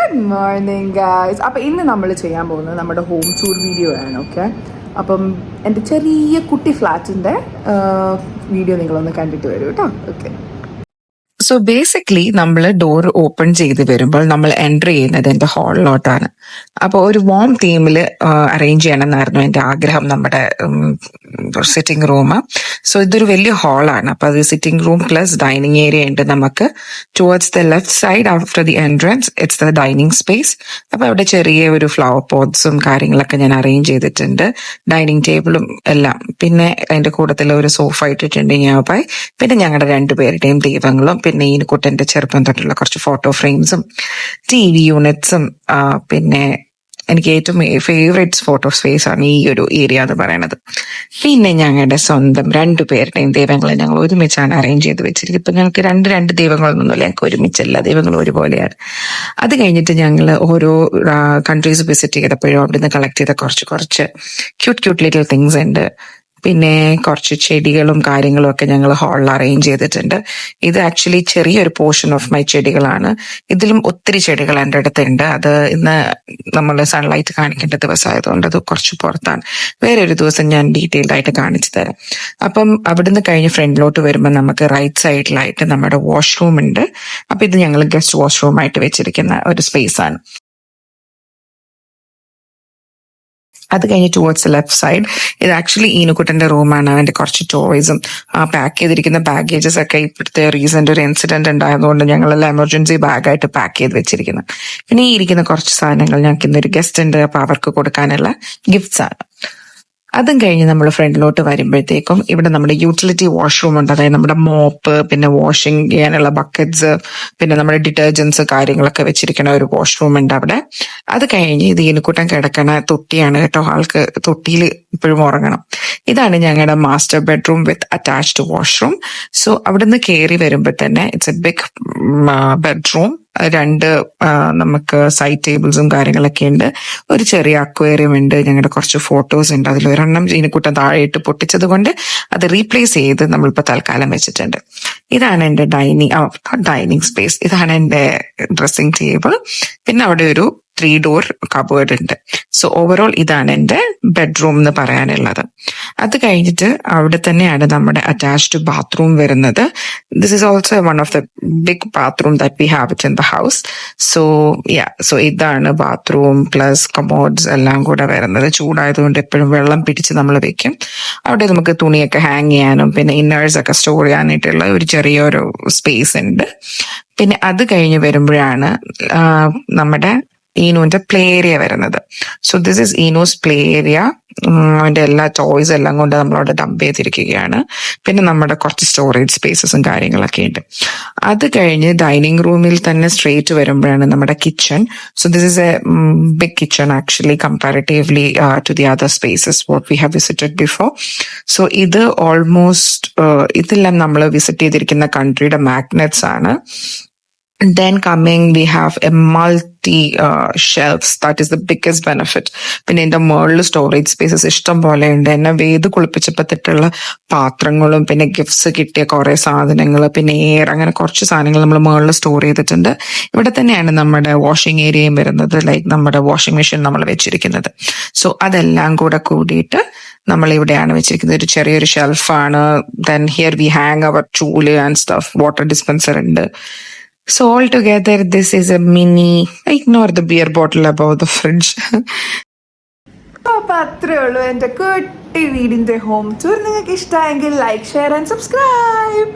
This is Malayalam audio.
Good morning guys. അപ്പോൾ ഇന്ന് നമ്മൾ ചെയ്യാൻ പോകുന്നത് നമ്മുടെ ഹോം ടൂർ വീഡിയോ ആണ്. ഓക്കെ, അപ്പം എൻ്റെ ചെറിയ കുട്ടി ഫ്ലാറ്റിൻ്റെ വീഡിയോ നിങ്ങളൊന്ന് കണ്ടിട്ട് വരൂ കേട്ടോ. ഓക്കെ, സോ ബേസിക്കലി നമ്മൾ ഡോർ ഓപ്പൺ ചെയ്ത് വരുമ്പോൾ നമ്മൾ എൻ്റർ ചെയ്യുന്നത് എൻ്റെ ഹാളിലോട്ടാണ്. അപ്പോൾ ഒരു വാം തീമിൽ അറേഞ്ച് ചെയ്യണമെന്നായിരുന്നു എൻ്റെ ആഗ്രഹം, നമ്മുടെ സിറ്റിംഗ് റൂം. സോ ഇതൊരു വലിയ ഹാളാണ്. അപ്പോൾ അത് sitting room plus dining area ഉണ്ട് നമുക്ക്. Towards the left side after the entrance it's the dining space. അപ്പോൾ അവിടെ ചെറിയ ഒരു ഫ്ലവർ പോട്ട്സും കാര്യങ്ങളൊക്കെ ഞാൻ അറേഞ്ച് ചെയ്തിട്ടുണ്ട്, ഡൈനിങ് ടേബിളും എല്ലാം. പിന്നെ അതിൻ്റെ കൂട്ടത്തിൽ ഒരു സോഫ ഇട്ടിട്ടുണ്ട് ഞാപ്പായി. പിന്നെ ഞങ്ങളുടെ രണ്ടുപേരുടെയും ദൈവങ്ങളും, പിന്നെ ഈ കുട്ടൻ്റെ ചെറുപ്പം തൊട്ടുള്ള കുറച്ച് ഫോട്ടോ ഫ്രെയിംസും TV യൂണിറ്റ്സും, പിന്നെ എനിക്ക് ഏറ്റവും ഫേവറേറ്റ് ഫോട്ടോ സ്പേസ് ആണ് ഈ ഒരു ഏരിയ എന്ന് പറയുന്നത്. പിന്നെ ഞങ്ങളുടെ സ്വന്തം രണ്ടുപേരുടെയും ദൈവങ്ങളെ ഞങ്ങൾ ഒരുമിച്ചാണ് അറേഞ്ച് ചെയ്ത് വെച്ചിരിക്കുന്നത്. ഇപ്പൊ ഞങ്ങൾക്ക് രണ്ട് ദൈവങ്ങളൊന്നുമില്ല, ഞങ്ങൾക്ക് ഒരുമിച്ചല്ല, ദൈവങ്ങൾ ഒരുപോലെയാണ്. അത് കഴിഞ്ഞിട്ട് ഞങ്ങൾ ഓരോ കൺട്രീസ് വിസിറ്റ് ചെയ്തപ്പോഴും അവിടുന്ന് കളക്ട് ചെയ്ത കുറച്ച് ക്യൂട്ട് ലിറ്റിൽ തിങ്സ് ഉണ്ട്. പിന്നെ കുറച്ച് ചെടികളും കാര്യങ്ങളും ഒക്കെ ഞങ്ങൾ ഹാളിൽ അറേഞ്ച് ചെയ്തിട്ടുണ്ട്. ഇത് ആക്ച്വലി ചെറിയൊരു പോർഷൻ ഓഫ് മൈ ചെടികളാണ്. ഇതിലും ഒത്തിരി ചെടികൾ എൻ്റെ അടുത്തുണ്ട്. അത് ഇന്ന് നമ്മൾ സൺലൈറ്റ് കാണിക്കേണ്ട ദിവസമായതുകൊണ്ട് അത് കുറച്ച് പുറത്താണ്. വേറെ ഒരു ദിവസം ഞാൻ ഡീറ്റെയിൽഡ് ആയിട്ട് കാണിച്ചു തരാം. അപ്പം അവിടുന്ന് കഴിഞ്ഞ് ഫ്രണ്ടിലോട്ട് വരുമ്പോൾ നമുക്ക് റൈറ്റ് സൈഡിലായിട്ട് നമ്മുടെ വാഷ്റൂം ഉണ്ട്. അപ്പൊ ഇത് ഞങ്ങൾ ഗസ്റ്റ് വാഷ്റൂം ആയിട്ട് വെച്ചിരിക്കുന്ന ഒരു സ്പേസ് ആണ്. അത് കഴിഞ്ഞ് ടുവേർഡ്സ് ലെഫ്റ്റ് സൈഡ് ഇത് ആക്ച്വലി ഈനുക്കുട്ടന്റെ റൂമാണ്. അവന്റെ കുറച്ച് ടോയ്സും പാക്ക് ചെയ്തിരിക്കുന്ന ബാഗേജസ് ഒക്കെ ഇപ്പോഴത്തെ റീസെന്റ് ഒരു ഇൻസിഡന്റ് ഉണ്ടായതുകൊണ്ട് ഞങ്ങളെല്ലാം എമർജൻസി ബാഗായിട്ട് പാക്ക് ചെയ്ത് വെച്ചിരിക്കുന്നത്. പിന്നെ ഈ ഇരിക്കുന്ന കുറച്ച് സാധനങ്ങൾ ഞങ്ങൾക്ക് ഇന്നൊരു ഗസ്റ്റ് ഉണ്ട്, അപ്പൊ അവർക്ക് കൊടുക്കാനുള്ള ഗിഫ്റ്റ്സ് ആണ്. അതും കഴിഞ്ഞ് നമ്മൾ ഫ്രണ്ടിലോട്ട് വരുമ്പോഴത്തേക്കും ഇവിടെ നമ്മുടെ യൂട്ടിലിറ്റി വാഷ്റൂം ഉണ്ട്. അതായത് നമ്മുടെ മോപ്പ്, പിന്നെ വാഷിംഗ് ചെയ്യാനുള്ള ബക്കറ്റ്സ്, പിന്നെ നമ്മുടെ ഡിറ്റർജൻസ് കാര്യങ്ങളൊക്കെ വെച്ചിരിക്കുന്ന ഒരു വാഷ്റൂം ഉണ്ട് അവിടെ. അത് കഴിഞ്ഞ് ഇത് ഈനുക്കുട്ടൻ കിടക്കണ തൊട്ടിയാണ് കേട്ടോ. ആൾക്ക് തൊട്ടിയിൽ ഇപ്പോഴും ഉറങ്ങണം. ഇതാണ് ഞങ്ങളുടെ master bedroom with attached washroom. So അവിടുന്ന് കയറി വരുമ്പോൾ തന്നെ ഇറ്റ്സ് എ ബിഗ് ബെഡ്റൂം. രണ്ട് നമുക്ക് സൈഡ് ടേബിൾസും കാര്യങ്ങളൊക്കെ ഉണ്ട്. ഒരു ചെറിയ അക്വേറിയം ഉണ്ട്. ഞങ്ങളുടെ കുറച്ച് ഫോട്ടോസ് ഉണ്ട്. അതിലൊരെണ്ണം ഈനക്കുട്ടൻ താഴെയിട്ട് പൊട്ടിച്ചത് കൊണ്ട് അത് റീപ്ലേസ് ചെയ്ത് നമ്മളിപ്പോൾ തൽക്കാലം വെച്ചിട്ടുണ്ട്. ഇതാണ് എൻ്റെ ഡൈനിങ് സ്പേസ്. ഇതാണ് എൻ്റെ ഡ്രസ്സിംഗ് ടേബിൾ. പിന്നെ അവിടെ ഒരു 3 ഡോർ കബേർഡ് ഉണ്ട്. സോ ഓവറോൾ ഇതാണ് എൻ്റെ ബെഡ്റൂം എന്ന് പറയാനുള്ളത്. അത് കഴിഞ്ഞിട്ട് അവിടെ തന്നെയാണ് നമ്മുടെ അറ്റാച്ച്ഡ് ബാത്റൂം വരുന്നത്. This is also one of the big bathroom that we have it in the house. So ഇതാണ് ബാത്റൂം പ്ലസ് കമോഡ്സ് എല്ലാം കൂടെ വരുന്നത്. ചൂടായതുകൊണ്ട് എപ്പോഴും വെള്ളം പിടിച്ച് നമ്മൾ വെക്കും. അവിടെ നമുക്ക് തുണിയൊക്കെ ഹാങ് ചെയ്യാനും പിന്നെ ഇന്നേഴ്സ് ഒക്കെ സ്റ്റോർ ചെയ്യാനായിട്ടുള്ള ഒരു ചെറിയൊരു സ്പേസ് ഉണ്ട്. പിന്നെ അത് കഴിഞ്ഞ് വരുമ്പോഴാണ് നമ്മുടെ ഈനുവിന്റെ പ്ലേ ഏരിയ വരുന്നത്. സോ ദിസ് ഇസ് ഈനൂസ് പ്ലേ ഏരിയ. അവന്റെ എല്ലാ ടോയ്സ് എല്ലാം കൊണ്ട് നമ്മളവിടെ ഡംപ് ചെയ്തിരിക്കുകയാണ്. പിന്നെ നമ്മുടെ കുറച്ച് സ്റ്റോറേജ് സ്പേസസും കാര്യങ്ങളൊക്കെ ഉണ്ട്. അത് കഴിഞ്ഞ് ഡൈനിങ് റൂമിൽ തന്നെ സ്ട്രേറ്റ് വരുമ്പോഴാണ് നമ്മുടെ kitchen. So this is a big kitchen actually comparatively to the other spaces what we have visited before. So ഇത് ഓൾമോസ്റ്റ് ഇതെല്ലാം നമ്മൾ വിസിറ്റ് ചെയ്തിരിക്കുന്ന കൺട്രിയുടെ മാഗ്നറ്റ്സ് ആണ്. Then coming we have a multi shelves. That is the biggest benefit. പിന്നെ എൻ്റെ മുകളിൽ സ്റ്റോറേജ് സ്പേസസ് ഇഷ്ടം പോലെ ഉണ്ട്. എന്നെ വേത് കുളിപ്പിച്ചപ്പോഴത്തേക്കുള്ള പാത്രങ്ങളും പിന്നെ ഗിഫ്റ്റ്സ് കിട്ടിയ കുറെ സാധനങ്ങൾ പിന്നെ അങ്ങനെ കുറച്ച് സാധനങ്ങൾ നമ്മൾ മുകളിൽ സ്റ്റോർ ചെയ്തിട്ടുണ്ട്. ഇവിടെ തന്നെയാണ് നമ്മുടെ വാഷിംഗ് ഏരിയയും വരുന്നത്, ലൈക്ക് നമ്മുടെ വാഷിംഗ് മെഷീൻ നമ്മൾ വെച്ചിരിക്കുന്നത്. സോ അതെല്ലാം കൂടെ കൂടിയിട്ട് നമ്മൾ ഇവിടെയാണ് വെച്ചിരിക്കുന്നത്. ഒരു ചെറിയൊരു ഷെൽഫാണ്. ദെൻ ഹിയർ വി ഹാങ് അവർ ചൂല് ആൻഡ് സ്റ്റഫ്. വാട്ടർ ഡിസ്പെൻസർ ഉണ്ട്. So all together this is a mini, ignore the beer bottle above the fridge. അപ്പോൾ അത്രേ ഉള്ളൂ എൻ്റെ കുട്ടി വീടിൻ്റെ ഹോം ടൂർ. നിങ്ങൾക്ക് ഇഷ്ടമായെങ്കിൽ ലൈക്ക്, ഷെയർ ആൻഡ് സബ്സ്ക്രൈബ്.